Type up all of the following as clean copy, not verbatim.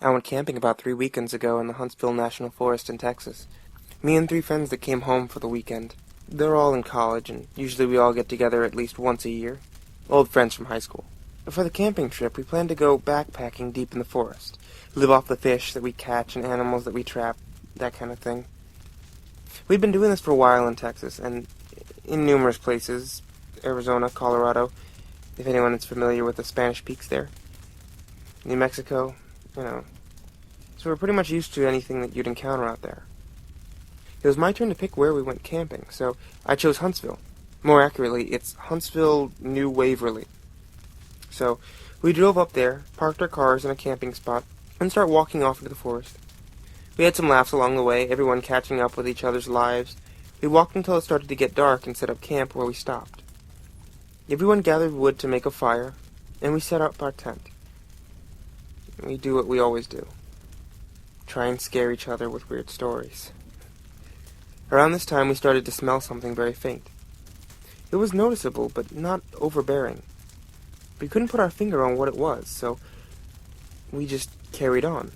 I went camping about 3 weekends ago in the Huntsville National Forest in Texas. Me and 3 friends that came home for the weekend. They're all in college, and usually we all get together at least once a year. Old friends from high school. For the camping trip, we plan to go backpacking deep in the forest. Live off the fish that we catch and animals that we trap, that kind of thing. We've been doing this for a while in Texas, and in numerous places. Arizona, Colorado, if anyone is familiar with the Spanish Peaks there. New Mexico, So we're pretty much used to anything that you'd encounter out there. It was my turn to pick where we went camping, so I chose Huntsville. More accurately, it's Huntsville, New Waverly. So we drove up there, parked our cars in a camping spot, and started walking off into the forest. We had some laughs along the way, everyone catching up with each other's lives. We walked until it started to get dark and set up camp where we stopped. Everyone gathered wood to make a fire, and we set up our tent. We do what we always do. Try and scare each other with weird stories. Around this time, we started to smell something very faint. It was noticeable, but not overbearing. We couldn't put our finger on what it was, so we just carried on.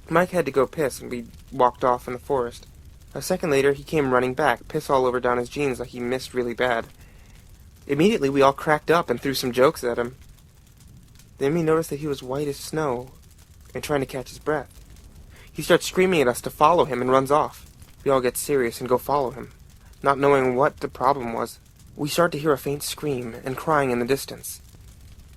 Mike had to go piss, and we walked off in the forest. A second later, he came running back, piss all over down his jeans like he missed really bad. Immediately, we all cracked up and threw some jokes at him. Then we noticed that he was white as snow and trying to catch his breath. He starts screaming at us to follow him and runs off. We all get serious and go follow him, not knowing what the problem was. We start to hear a faint scream and crying in the distance,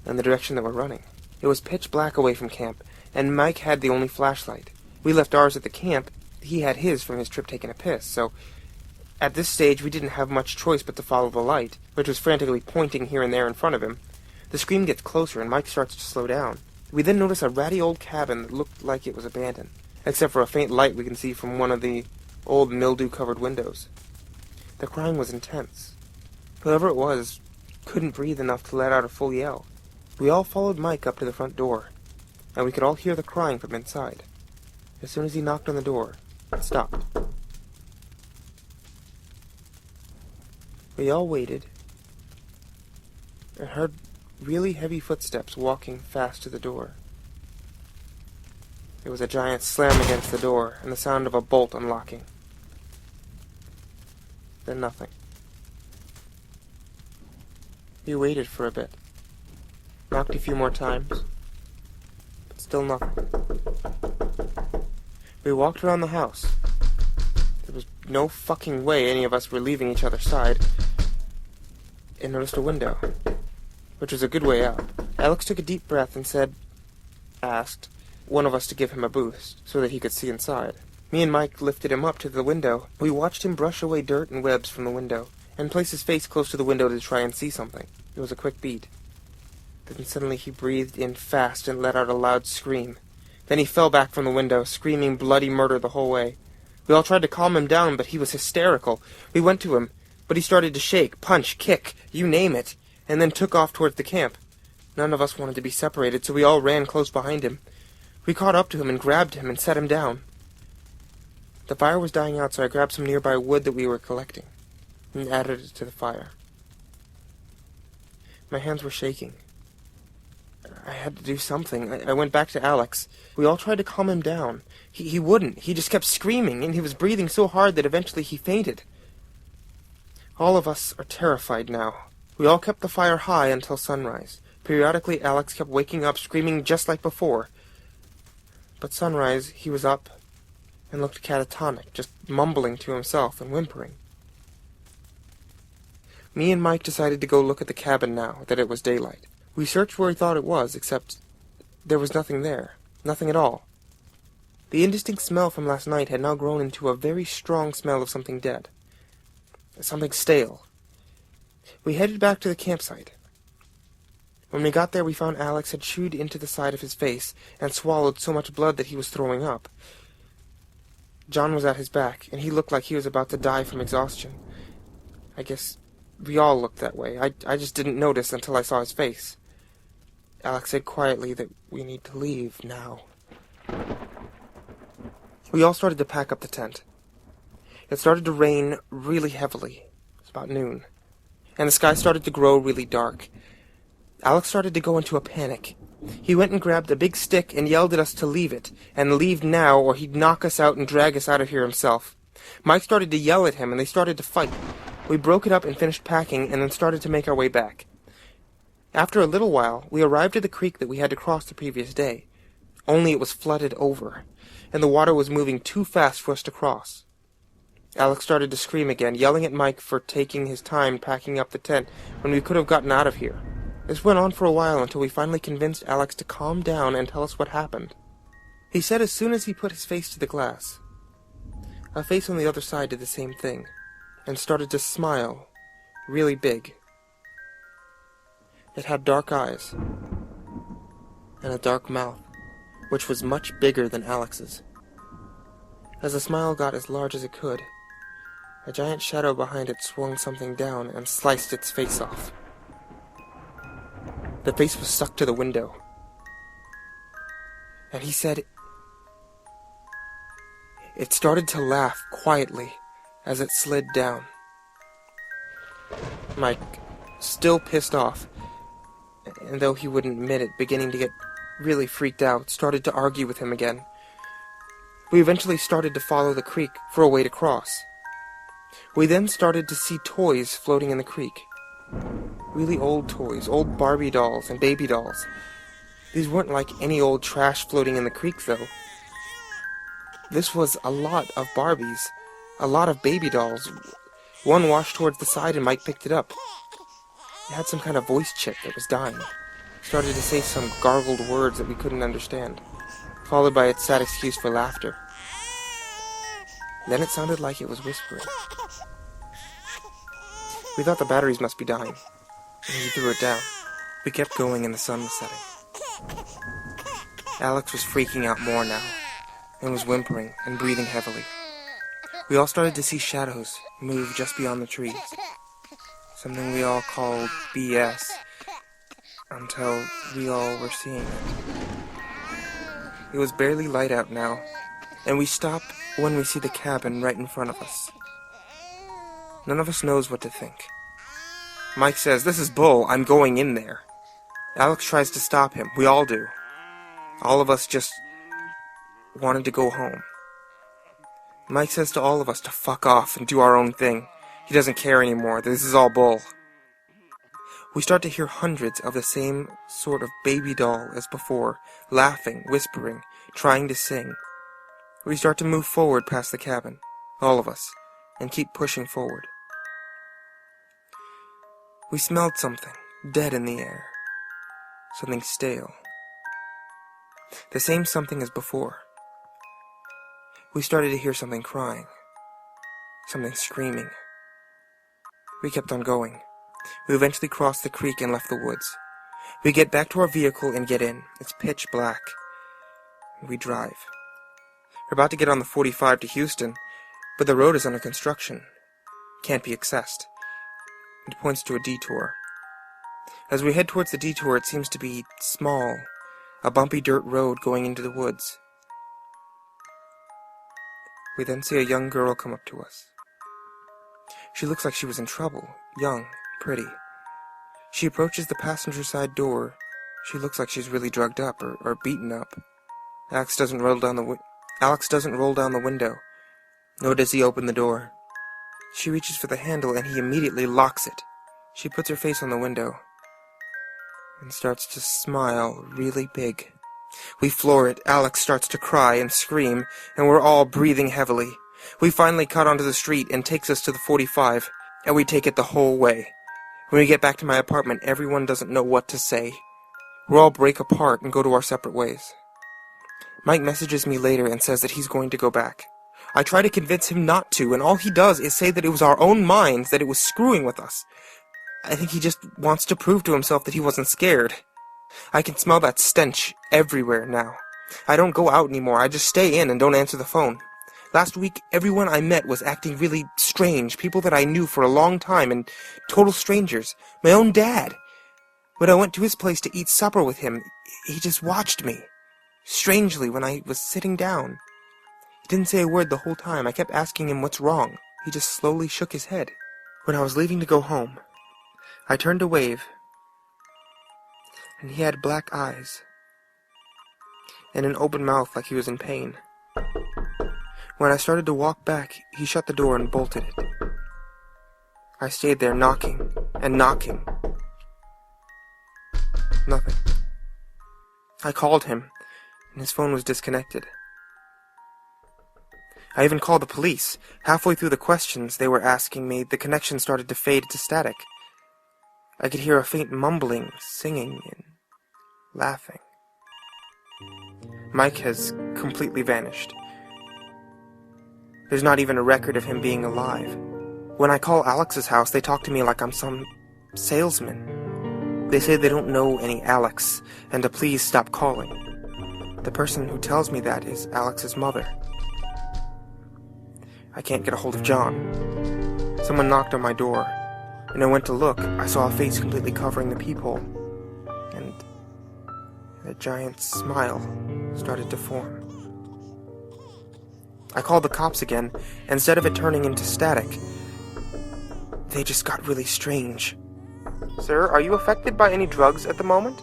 in the direction that we're running. It was pitch black away from camp, and Mike had the only flashlight. We left ours at the camp. He had his from his trip taking a piss, so at this stage we didn't have much choice but to follow the light, which was frantically pointing here and there in front of him. The scream gets closer, and Mike starts to slow down. We then notice a ratty old cabin that looked like it was abandoned, except for a faint light we can see from one of the old mildew-covered windows. The crying was intense. Whoever it was couldn't breathe enough to let out a full yell. We all followed Mike up to the front door, and we could all hear the crying from inside. As soon as he knocked on the door, it stopped. We all waited and heard really heavy footsteps walking fast to the door. There was a giant slam against the door and the sound of a bolt unlocking. Then nothing. We waited for a bit. Knocked a few more times. But still nothing. We walked around the house. There was no fucking way any of us were leaving each other's side. And noticed a window, which was a good way out. Alex took a deep breath and asked one of us to give him a boost so that he could see inside. Me and Mike lifted him up to the window. We watched him brush away dirt and webs from the window and place his face close to the window to try and see something. It was a quick beat. Then suddenly he breathed in fast and let out a loud scream. Then he fell back from the window, screaming bloody murder the whole way. We all tried to calm him down, but he was hysterical. We went to him, but he started to shake, punch, kick, you name it, and then took off towards the camp. None of us wanted to be separated, so we all ran close behind him. We caught up to him and grabbed him and set him down. The fire was dying out, so I grabbed some nearby wood that we were collecting and added it to the fire. My hands were shaking. I had to do something. I went back to Alex. We all tried to calm him down. He wouldn't. He just kept screaming, and he was breathing so hard that eventually he fainted. All of us are terrified now. We all kept the fire high until sunrise. Periodically, Alex kept waking up, screaming just like before. But sunrise, he was up and looked catatonic, just mumbling to himself and whimpering. Me and Mike decided to go look at the cabin now that it was daylight. We searched where we thought it was, except there was nothing there. Nothing at all. The indistinct smell from last night had now grown into a very strong smell of something dead. Something stale. We headed back to the campsite. When we got there, we found Alex had chewed into the side of his face and swallowed so much blood that he was throwing up. John was at his back, and he looked like he was about to die from exhaustion. I guess we all looked that way. I just didn't notice until I saw his face. Alex said quietly that we need to leave now. We all started to pack up the tent. It started to rain really heavily. It was about noon. And the sky started to grow really dark. Alex started to go into a panic. He went and grabbed a big stick and yelled at us to leave it, and leave now or he'd knock us out and drag us out of here himself. Mike started to yell at him and they started to fight. We broke it up and finished packing and then started to make our way back. After a little while, we arrived at the creek that we had to cross the previous day. Only it was flooded over, and the water was moving too fast for us to cross. Alex started to scream again, yelling at Mike for taking his time packing up the tent when we could have gotten out of here. This went on for a while until we finally convinced Alex to calm down and tell us what happened. He said as soon as he put his face to the glass, a face on the other side did the same thing, and started to smile, really big. It had dark eyes, and a dark mouth, which was much bigger than Alex's. As the smile got as large as it could, a giant shadow behind it swung something down and sliced its face off. The face was stuck to the window. And he said it started to laugh quietly as it slid down. Mike, still pissed off, and though he wouldn't admit it, beginning to get really freaked out, started to argue with him again. We eventually started to follow the creek for a way to cross. We then started to see toys floating in the creek. Really old toys, old Barbie dolls and baby dolls. These weren't like any old trash floating in the creek, though. This was a lot of Barbies, a lot of baby dolls. One washed towards the side and Mike picked it up. It had some kind of voice chip that was dying. It started to say some gargled words that we couldn't understand, followed by its sad excuse for laughter. Then it sounded like it was whispering. We thought the batteries must be dying, and he threw it down. We kept going and the sun was setting. Alex was freaking out more now, and was whimpering and breathing heavily. We all started to see shadows move just beyond the trees, something we all called BS, until we all were seeing it. It was barely light out now, and we stop when we see the cabin right in front of us. None of us knows what to think. Mike says, "This is bull, I'm going in there." Alex tries to stop him. We all do. All of us just wanted to go home. Mike says to all of us to fuck off and do our own thing. He doesn't care anymore. This is all bull. We start to hear hundreds of the same sort of baby doll as before, laughing, whispering, trying to sing. We start to move forward past the cabin, all of us, and keep pushing forward. We smelled something dead in the air, something stale. The same something as before. We started to hear something crying, something screaming. We kept on going. We eventually crossed the creek and left the woods. We get back to our vehicle and get in. It's pitch black. We drive. We're about to get on the 45 to Houston, but the road is under construction. Can't be accessed. It points to a detour. As we head towards the detour, it seems to be small, a bumpy dirt road going into the woods. We then see a young girl come up to us. She looks like she was in trouble, young, pretty. She approaches the passenger side door. She looks like she's really drugged up or beaten up. Alex doesn't roll down the window, nor does he open the door. She reaches for the handle and he immediately locks it. She puts her face on the window and starts to smile really big. We floor it. Alex starts to cry and scream, and we're all breathing heavily. We finally cut onto the street and takes us to the 45, and we take it the whole way. When we get back to my apartment, everyone doesn't know what to say. We all break apart and go to our separate ways. Mike messages me later and says that he's going to go back. I try to convince him not to, and all he does is say that it was our own minds, that it was screwing with us. I think he just wants to prove to himself that he wasn't scared. I can smell that stench everywhere now. I don't go out anymore. I just stay in and don't answer the phone. Last week, everyone I met was acting really strange, people that I knew for a long time, and total strangers. My own dad. When I went to his place to eat supper with him, he just watched me. Strangely, when I was sitting down. He didn't say a word the whole time. I kept asking him what's wrong. He just slowly shook his head. When I was leaving to go home, I turned to wave, and he had black eyes, and an open mouth like he was in pain. When I started to walk back, he shut the door and bolted it. I stayed there knocking and knocking. Nothing. I called him, and his phone was disconnected. I even called the police. Halfway through the questions they were asking me, the connection started to fade to static. I could hear a faint mumbling, singing, and laughing. Mike has completely vanished. There's not even a record of him being alive. When I call Alex's house, they talk to me like I'm some salesman. They say they don't know any Alex, and to please stop calling. The person who tells me that is Alex's mother. I can't get a hold of John. Someone knocked on my door, and I went to look. I saw a face completely covering the peephole, and a giant smile started to form. I called the cops again, and instead of it turning into static, they just got really strange. Sir, are you affected by any drugs at the moment?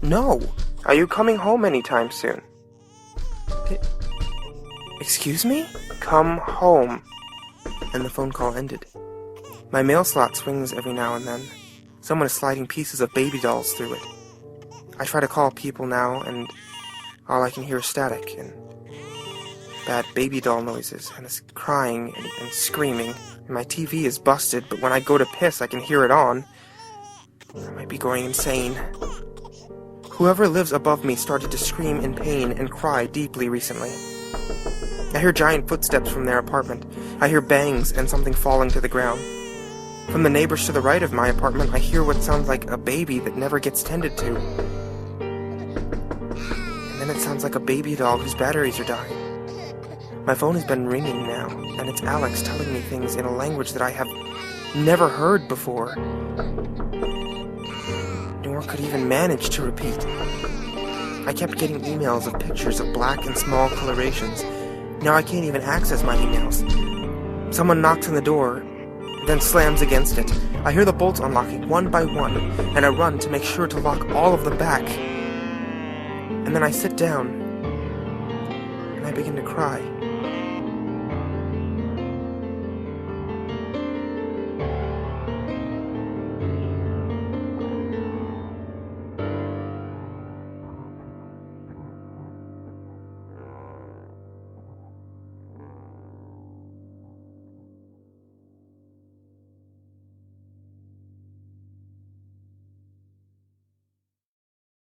No. Are you coming home anytime soon? Excuse me? Come home. And the phone call ended. My mail slot swings every now and then. Someone is sliding pieces of baby dolls through it. I try to call people now, and all I can hear is static and bad baby doll noises, and this crying and screaming. And my TV is busted, but when I go to piss, I can hear it on. I might be going insane. Whoever lives above me started to scream in pain and cry deeply recently. I hear giant footsteps from their apartment. I hear bangs and something falling to the ground. From the neighbors to the right of my apartment, I hear what sounds like a baby that never gets tended to. And then it sounds like a baby doll whose batteries are dying. My phone has been ringing now, and it's Alex telling me things in a language that I have never heard before, nor could even manage to repeat. I kept getting emails of pictures of black and small colorations. Now I can't even access my emails. Someone knocks on the door, then slams against it. I hear the bolts unlocking one by one, and I run to make sure to lock all of them back. And then I sit down, and I begin to cry.